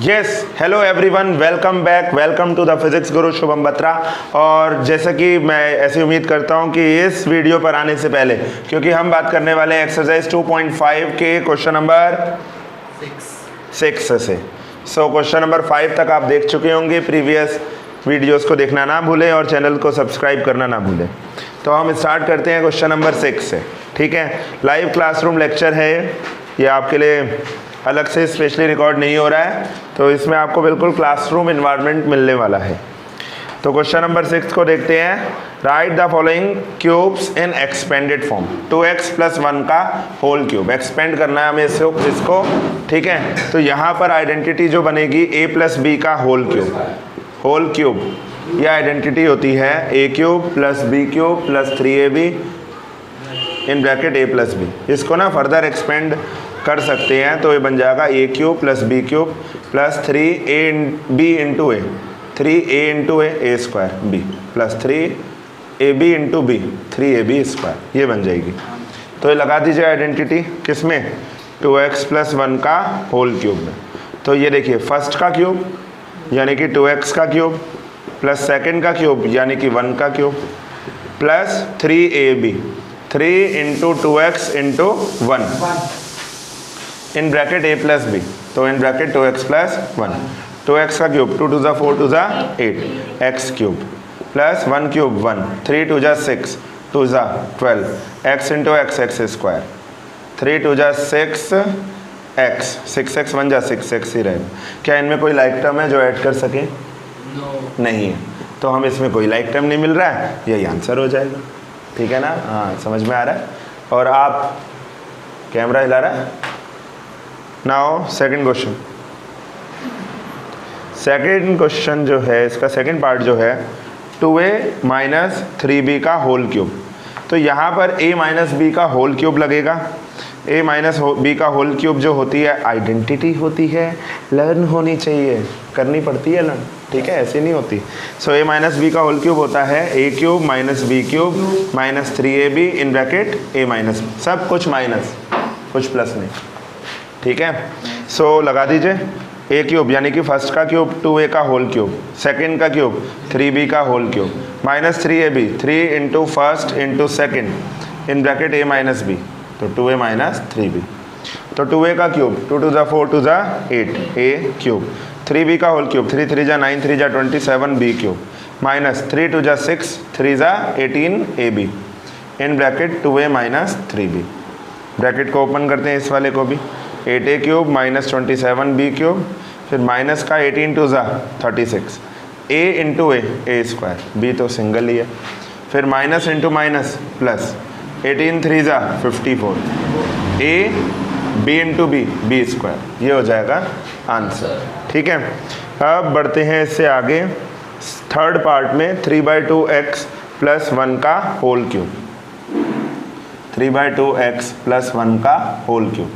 Yes, hello everyone, welcome back, welcome to the physics guru Shubham Batra. और जैसा कि मैं ऐसी उम्मीद करता हूं कि इस वीडियो पर आने से पहले, क्योंकि हम बात करने वाले हैं एक्सरसाइज 2.5 के क्वेश्चन नंबर 6 से। सो क्वेश्चन नंबर 5 तक आप देख चुके होंगे। प्रीवियस वीडियोस को देखना ना भूलें और चैनल को सब्सक्राइब करना ना भूलें। तो हम स्टार्ट करते हैं क्वेश्चन नंबर 6 से। ठीक है, लाइव क्लासरूम लेक्चर है ये आपके लिए, अलग से स्पेशली रिकॉर्ड नहीं हो रहा है, तो इसमें आपको बिल्कुल क्लासरूम इन्वायरमेंट मिलने वाला है। तो क्वेश्चन नंबर 6 को देखते हैं। Right the following cubes in expanded form. 2x + 1 का होल क्यूब एक्सपेंड करना है हमें इसको। ठीक है, तो यहाँ पर आइडेंटिटी जो बनेगी a + b का होल क्यूब, ये आइडेंटिटी होती है a³ + b³ + 3ab in bracket a + b। इसको ना फर्दर एक्सपेंड कर सकते हैं, तो ये बन जाएगा a³ + b³ + 3ab × a, 3a × a² b + 3ab × b, 3ab², ये बन जाएगी। तो ये लगा दीजिए आइडेंटिटी किसमें, 2x + 1 का होल क्यूब में। तो ये देखिए, फर्स्ट का क्यूब यानी कि 2x का क्यूब प्लस सेकेंड का क्यूब यानी कि 1 का cube plus 3ab, 3 × 2x × 1 in bracket a + b। तो इन ब्रैकेट 2x + 1, 2x का cube 2 × 4 = 8 x³ plus 1 cube 1, 3 × 6 2 × 12 x × x² 3 × 6 x, 6x 1 = 6x ही रहेगा। क्या इनमें कोई लाइक टर्म है जो ऐड कर सके? नहीं है, तो हम इसमें कोई लाइक टर्म नहीं मिल रहा है, यही आंसर हो जाएगा। ठीक है ना? हाँ, समझ में आ रहा है। और आप कैमरा हिला रहा है। नाउ सेकंड क्वेश्चन जो है, इसका सेकंड पार्ट जो है 2a - 3b का होल क्यूब। तो यहाँ पर a - b का होल क्यूब लगेगा। a - b का होल क्यूब जो होती है आइडेंटिटी होती है, लर्न होनी चाहिए, करनी पड़ती है लर्न। ठीक है, ऐसे नहीं होती। सो a - b का होल क्यूब होता है a³ - b³ - 3ab in bracket a - b, सब कुछ माइनस, कुछ प्लस नहीं। ठीक है, सो लगा दीजिए a³ यानी कि फर्स्ट का क्यूब 2a का होल क्यूब, सेकंड का क्यूब 3b का whole cube minus 3ab, 3 × first × second in bracket a - b, तो 2a - 3b। तो 2a का क्यूब 2 × 4 = 8 a³, 3b का whole cube 3 × 3 = 9 3 × 27 b³ minus 3 × 6 3 × 18 ab in bracket 2a - 3b। Bracket को open करते हैं, इस वाले को भी 8a³ - 27b³, फिर माइनस का 18 × 36 a × a² b तो सिंगल ही है, फिर minus × minus plus 18 × 3 = 54 a b × b b², ये हो जाएगा आंसर। ठीक है, अब बढ़ते हैं इससे आगे थर्ड पार्ट में 3/2x + 1 का होल क्यूब। 3/2x + 1 का होल क्यूब,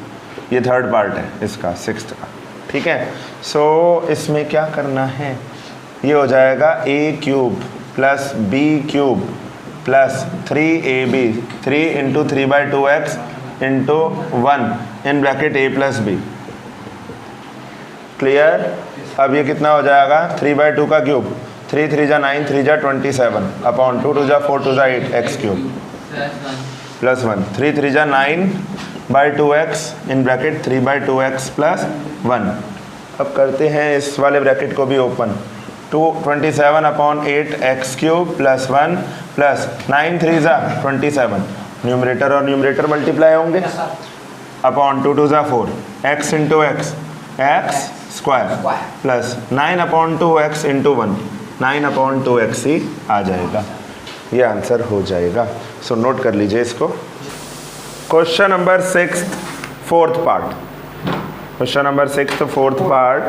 ये थर्ड पार्ट है इसका, सिक्स्थ का। ठीक है, सो इसमें क्या करना है, ये हो जाएगा a³ + b³ + 3ab, 3 × 3/2x × 1 in bracket a + b। Clear? अब ये कितना हो जाएगा, 3/2 का cube 3 × 3 = 9 3 × 27 upon 2 × 4 = 8 x³ + 1 3 × 3 = 9/2x in bracket 3/2x + 1। अब करते हैं इस वाले ब्रैकेट को भी open, 27 upon 8 x³ + 1 plus 9 × 3 = 27, numerator और न्यूमरेटर मल्टीप्लाई होंगे, upon 2 × 4 x × x x² plus 9/2x × 1, 9/2x ही आ जाएगा, ये आंसर हो जाएगा। सो नोट कर लीजिए इसको। Question number 6 fourth part, question number 6 fourth part,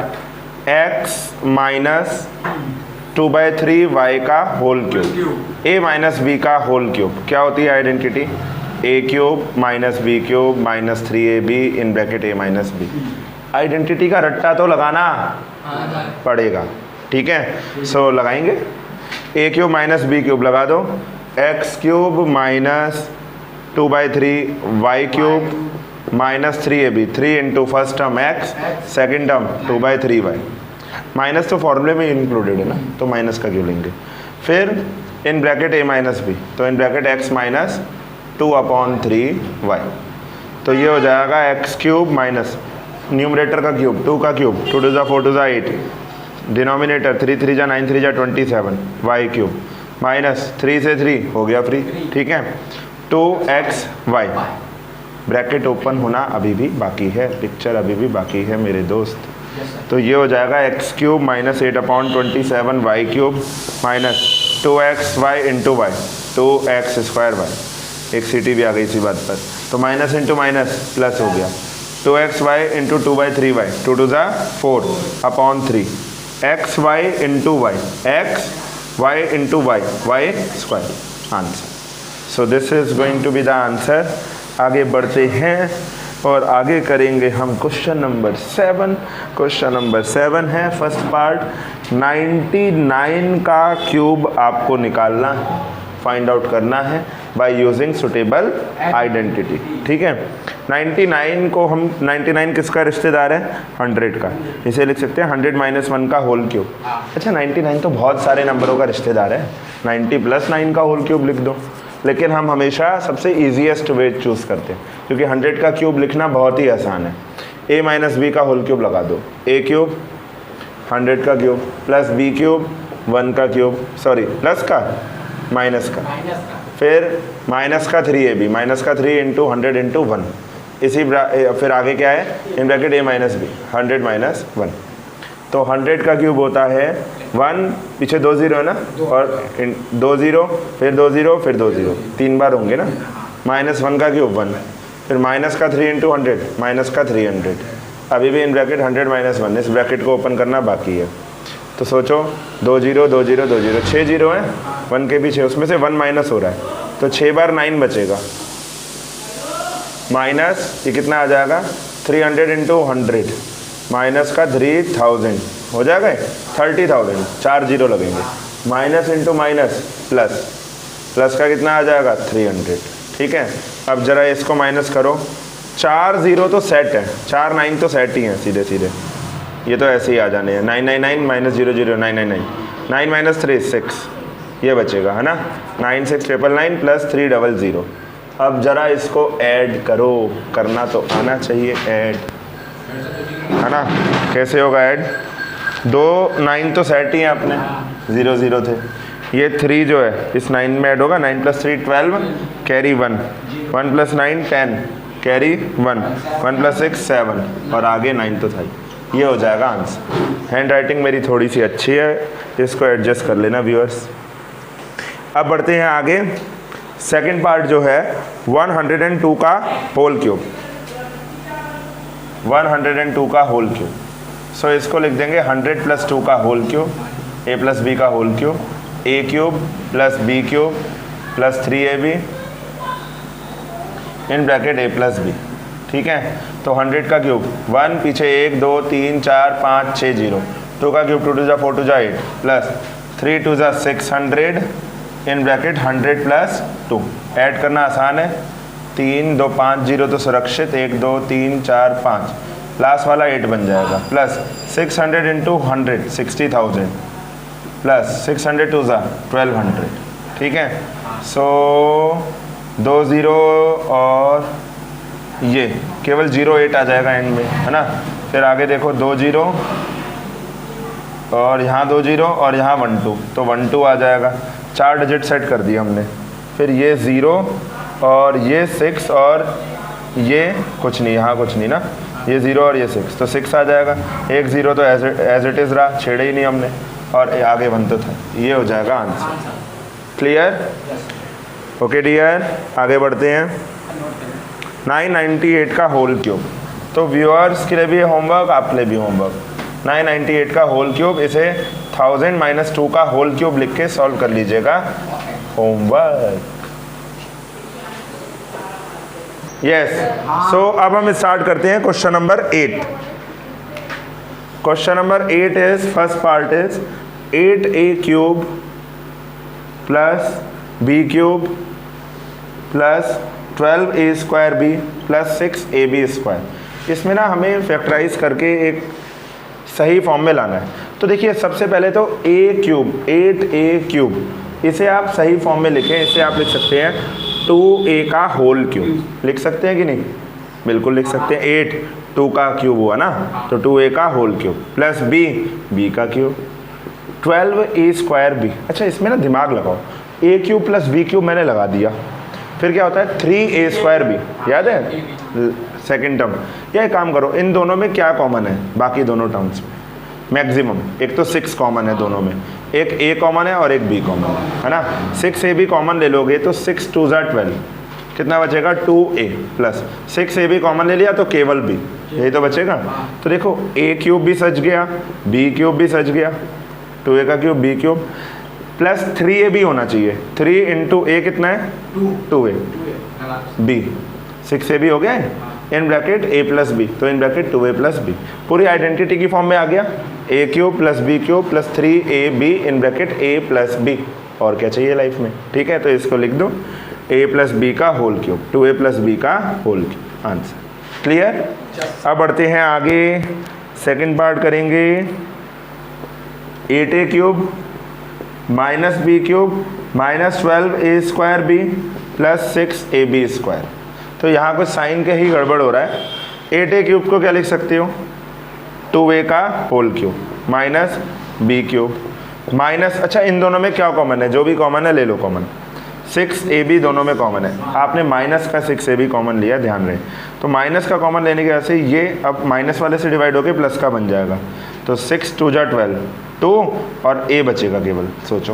x - 2/3y का होल क्यूब, a - b का होल क्यूब। क्या होती है identity, a³ - b³ - 3ab in bracket a - b। Identity का रट्टा तो लगाना पड़ेगा। ठीक है, सो लगाएंगे, a³ - b³ लगा दो, x³ - 2/3 y³ minus 3ab, 3 into first term x, second term 2/3y। Minus तो फॉर्मूले में इंक्लूडेड है ना, तो माइनस का क्यों लेंगे। फिर in bracket a minus b, तो in bracket x minus 2/3y। तो ये हो जाएगा एक्स क्यूब माइनस न्यूमरेटर का क्यूब 2 का क्यूब, 2 टू ज़ा 4 टू ज़ा 8, डिनोमिनेटर 3 3 जा 9 3 जा 27 y क्यूब माइनस 3 से 3 हो गया फ्री। ठीक है, 2xy। ब्रैकेट ओपन होना अभी भी बाकी है, पिक्चर अभी भी बाकी है मेरे दोस्त। तो ये हो जाएगा x cube minus 8/27 y cube minus 2xy into y, 2x²y। एक सीटी भी आ गई इसी बात पर। तो माइनस इंटू माइनस प्लस हो गया, 2xy इंटू 2/3y, 2 टू ज़ा 4/3, xy into y, xy into y, y²। Answer. So this is going to be the answer. आगे बढ़ते हैं और आगे करेंगे हम क्वेश्चन नंबर 7। क्वेश्चन नंबर 7 है फर्स्ट पार्ट, 99 का क्यूब आपको निकालना है, फाइंड आउट करना है बाय यूजिंग सुटेबल आइडेंटिटी। ठीक है, 99 को हम 99 किसका रिश्तेदार है, 100 का। इसे लिख सकते हैं 100 माइनस 1 का होल क्यूब। अच्छा 99 तो बहुत सारे नंबरों का रिश्तेदार है, 90 + 9 का होल क्यूब लिख दो, लेकिन हम हमेशा सबसे ईजीएस्ट वे चूज़ करते हैं क्योंकि 100 का क्यूब लिखना बहुत ही आसान है। a माइनस बी का होल क्यूब लगा दो, a क्यूब 100 का क्यूब प्लस b क्यूब 1 का क्यूब, सॉरी प्लस का माइनस का, फिर माइनस का 3ab, माइनस का 3 इंटू 100 इंटू 1, इसी फिर आगे क्या है in bracket a minus b, 100 minus 1। तो 100 का क्यूब होता है 1, पीछे 2 0 है ना, और 2 0 फिर 2 0 फिर 2 0, 3 बार होंगे ना। माइनस 1 का क्यूब 1, फिर माइनस का 3 इंटू 100, माइनस का 300। अभी भी इन ब्रैकेट 100 माइनस 1, इस ब्रैकेट को ओपन करना बाकी है। तो सोचो 2 0 2 0 2 0, 6 0 है 1 के पीछे, उसमें से 1 माइनस हो रहा है, तो 6 बार 9 बचेगा, माइनस ये कितना आ जाएगा 300 इंटू 100, माइनस का 3000 हो जाएगा, 30,000, 4 0 लगेंगे, minus into minus plus, plus का कितना आ जाएगा 300। ठीक है, अब जरा इसको माइनस करो, 4 0 तो सेट है, 4 9 तो सेट ही हैं सीधे सीधे, ये तो ऐसे ही आ जाने हैं। 999 माइनस 0 0 999, 9 माइनस 3 6, ये बचेगा है ना, 9 6 999 प्लस 300। अब जरा इसको ऐड करो, करना तो आना चाहिए ऐड, है ना। कैसे होगा ऐड, 2 9 तो सेट ही हैं अपने, 0 0 थे, ये 3 जो है इस 9 में ऐड होगा, 9 + 3 12 कैरी 1, 1 + 9 10 कैरी 1, 1 + 6 7, और आगे 9 तो था ही। ये हो जाएगा आंसर। हैंड राइटिंग मेरी थोड़ी सी अच्छी है, इसको एडजस्ट कर लेना व्यूअर्स। अब बढ़ते हैं आगे, सेकंड पार्ट जो है 102 का होल क्यूब, 102 का होल क्यूब। सो इसको लिख देंगे 100 + 2 का होल क्यूब, a + b का whole cube, a cube + b cube + 3ab in bracket a + b। ठीक है, तो 100 का क्यूब 1, पीछे 1 2 3 4 5 6 0, 2 का क्यूब 2 टू ज़ा 4 टू ज़ा 8 प्लस 3 टू ज़ा 600 इन ब्रैकेट 100 + 2। ऐड करना आसान है, 3 2 5 0 तो सुरक्षित, 1 2 3 4 5, लास्ट वाला 8 बन जाएगा, प्लस 600 इंटू 100 60,000 प्लस 600 टू ज़ा 1200। ठीक है, सो 2 0 और ये केवल 0 8 आ जाएगा एंड में, है ना। फिर आगे देखो 2 0 और यहाँ 2 0 और यहाँ 1 2, तो 1 2 आ जाएगा, 4 डिजिट सेट कर दिया हमने। फिर ये 0 और ये 6 और ये कुछ नहीं, यहाँ कुछ नहीं ना, ये 0 और ये 6, तो 6 आ जाएगा। 1 0 तो एज इट इज़ रहा, छेड़े ही नहीं हमने, और आगे 1 तो था। ये हो जाएगा आंसर। क्लियर? ओके डियर, आगे बढ़ते हैं। 998 का होल क्यूब, तो व्यूअर्स के लिए भी होमवर्क, आपके लिए भी होमवर्क। 998 का होल क्यूब, इसे 1000 - 2 का होल क्यूब लिख के सॉल्व कर लीजिएगा, होमवर्क। यस, सो अब हम स्टार्ट करते हैं question number 8। Question number 8 is, first part is 8a cube plus b cube plus 12a square b plus 6ab square. इसमें ना हमें फैक्टराइज करके एक सही फॉर्म में लाना है। तो देखिए सबसे पहले तो a क्यूब 8a क्यूब, इसे आप सही फॉर्म में लिखें। इसे आप लिख सकते हैं 2a का होल क्यूब, लिख सकते हैं कि नहीं? बिल्कुल लिख सकते हैं। 8 2 का क्यूब हुआ ना, तो 2a का होल क्यूब प्लस b का क्यूब 12a स्क्वायर बी। अच्छा इसमें ना दिमाग लगाओ, a cube plus b cube मैंने लगा दिया, फिर क्या होता है 3a स्क्वायर बी, याद है सेकेंड टर्म। या एक काम करो, इन दोनों में क्या कॉमन है बाकी दोनों टर्म्स में? मैक्सिमम। एक तो 6 कॉमन है दोनों में, एक a कॉमन है और एक b कॉमन है ना। 6ab कॉमन ले लोगे तो 6 2 12, कितना बचेगा 2a प्लस 6ab कॉमन ले लिया तो केवल b, यही तो बचेगा। तो देखो a क्यूब भी सच गया, b क्यूब भी सच गया, 2a का cube b cube plus 3ab होना चाहिए। 3 इंटू a कितना है 2a, b 6ab हो गया है in bracket a plus b, तो in bracket 2a plus b. पूरी आइडेंटिटी की फॉर्म में आ गया, a cube plus b cube plus 3ab in bracket a plus b. और क्या चाहिए लाइफ में? ठीक है, तो इसको लिख दो a प्लस बी का whole cube, 2a plus b का होल क्यूब। Answer clear. अब बढ़ते हैं आगे, सेकंड पार्ट करेंगे। 8a cube minus b cube minus 12a square b plus 6ab square. तो यहाँ कुछ साइन के ही गड़बड़ हो रहा है। 8a क्यूब को क्या लिख सकते हो 2a का whole cube minus b cube minus, अच्छा इन दोनों में क्या कॉमन है? जो भी कॉमन है ले लो कॉमन। 6ab दोनों में कॉमन है, आपने माइनस का 6ab कॉमन लिया, ध्यान रहे। तो माइनस का कॉमन लेने के वजह से ये अब माइनस वाले से डिवाइड होकर प्लस का बन जाएगा। तो 6 2 12, 2 और a बचेगा केवल, सोचो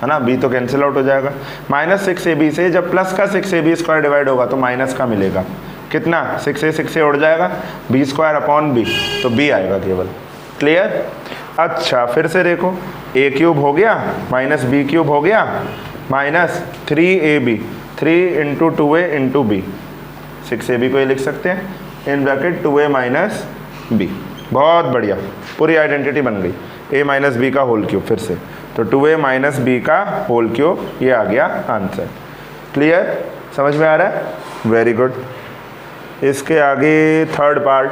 है ना, b तो कैंसिल आउट हो जाएगा। माइनस 6ab से जब प्लस का 6ab स्क्वायर डिवाइड होगा तो माइनस का मिलेगा, कितना 6 से उड़ जाएगा, b स्क्वायर अपॉन b, तो b आएगा केवल। क्लियर। अच्छा फिर से देखो, a क्यूब हो गया माइनस b क्यूब हो गया minus 3ab, 3 into 2a into b, 6ab को ये लिख सकते हैं इन ब्रैकेट 2a माइनस b। बहुत बढ़िया, पूरी आइडेंटिटी बन गई, a माइनस बी का होल क्यूब। फिर से तो 2a माइनस बी का होल क्यूब, ये आ गया आंसर। क्लियर, समझ में आ रहा है? Very good. इसके आगे third part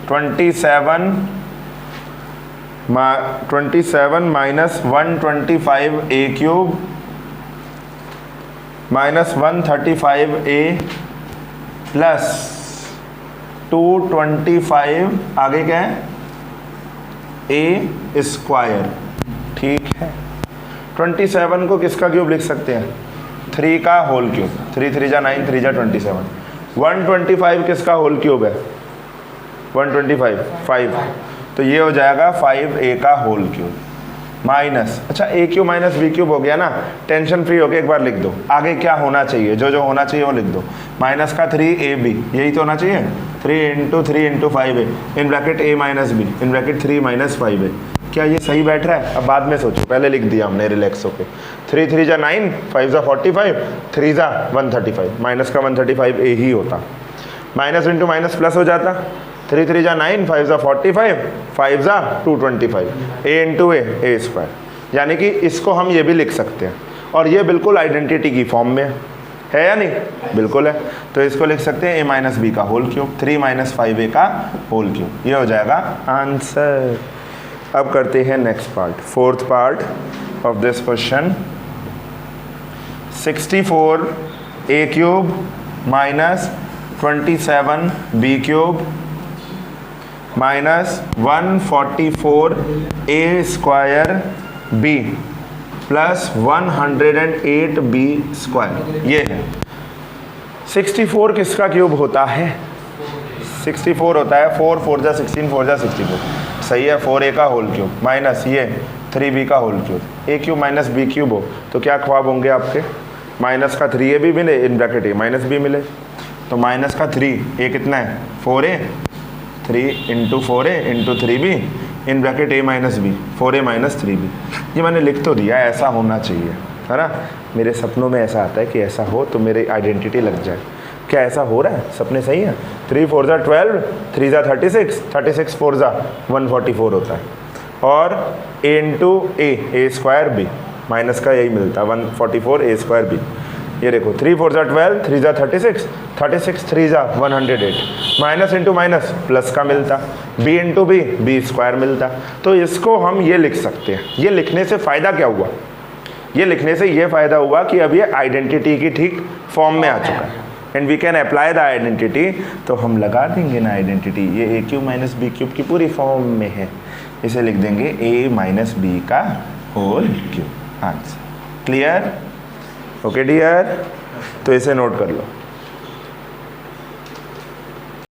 27 minus 125a cube minus 135a plus 225, आगे क्या है a स्क्वायर। ठीक है, 27 को किसका क्यूब लिख सकते हैं? 3 का होल क्यूब, 3 3 जा 9, 3 जा 27। 125 किसका होल क्यूब है? 125 5, तो ये हो जाएगा 5a का होल क्यूब माइनस, अच्छा a cube minus b cube हो गया ना, टेंशन फ्री होके एक बार लिख दो आगे क्या होना चाहिए, जो जो होना चाहिए वो लिख दो। माइनस का 3ab, यही तो होना चाहिए, 3 into 5a in bracket a minus b in bracket 3 minus 5a। क्या ये सही बैठ रहा है? अब बाद में सोचो, पहले लिख दिया हमने रिलैक्स होके। 3 3 जा 9, 5 जा 45, 3 जा 135, माइनस का 135a ही होता, माइनस इंटू माइनस प्लस हो जाता। 3 3 जा 9, 5 जा 45, 5 जा 225, a इंटू ए स्क्वायर। यानी कि इसको हम ये भी लिख सकते हैं, और ये बिल्कुल आइडेंटिटी की फॉर्म में है या नहीं? बिल्कुल है। तो इसको लिख सकते हैं a माइनस बी का होल क्यूब, 3 माइनस 5a का होल क्यूब, ये हो जाएगा आंसर। अब करते हैं next part, fourth part of this question. 64a cube minus 27b cube minus 144a square b plus 108b square, ये है। 64 किसका क्यूब होता है? 64 होता है 4 4 जा 16, 4 जा 64, सही है। 4a का होल क्यूब माइनस ये 3b का whole cube, a cube minus b cube हो तो क्या ख्वाब होंगे आपके? माइनस का 3a भी मिले इन ब्रैकेट a माइनस b मिले, तो माइनस का 3, a कितना है 4a, 3 into 4a into 3b in bracket a minus b, 4a minus 3b। ये मैंने लिख तो दिया, ऐसा होना चाहिए है ना। मेरे सपनों में ऐसा आता है कि ऐसा हो तो मेरी आइडेंटिटी लग जाए। क्या ऐसा हो रहा है? सपने सही है। 3 4 जा 12, 3 जा 36, 36 4 जा 144 होता है, और a into a square b, minus का यही मिलता है 144 a स्क्वायर b। ये देखो 3 4 जा 12, 3 जा 36, 36 3 जा 108, माइनस इंटू माइनस प्लस का मिलता, b इंटू बी स्क्वायर मिलता। तो इसको हम ये लिख सकते हैं। ये लिखने से फ़ायदा क्या हुआ? ये लिखने से ये फ़ायदा हुआ कि अब ये आइडेंटिटी की ठीक फॉर्म में आ चुका है and we can apply the identity. तो हम लगा देंगे ना आइडेंटिटी, ये a cube minus b cube की पूरी फॉर्म में है, इसे लिख देंगे a माइनस बी का whole cube. Answer clear? Okay dear, तो इसे नोट कर लो।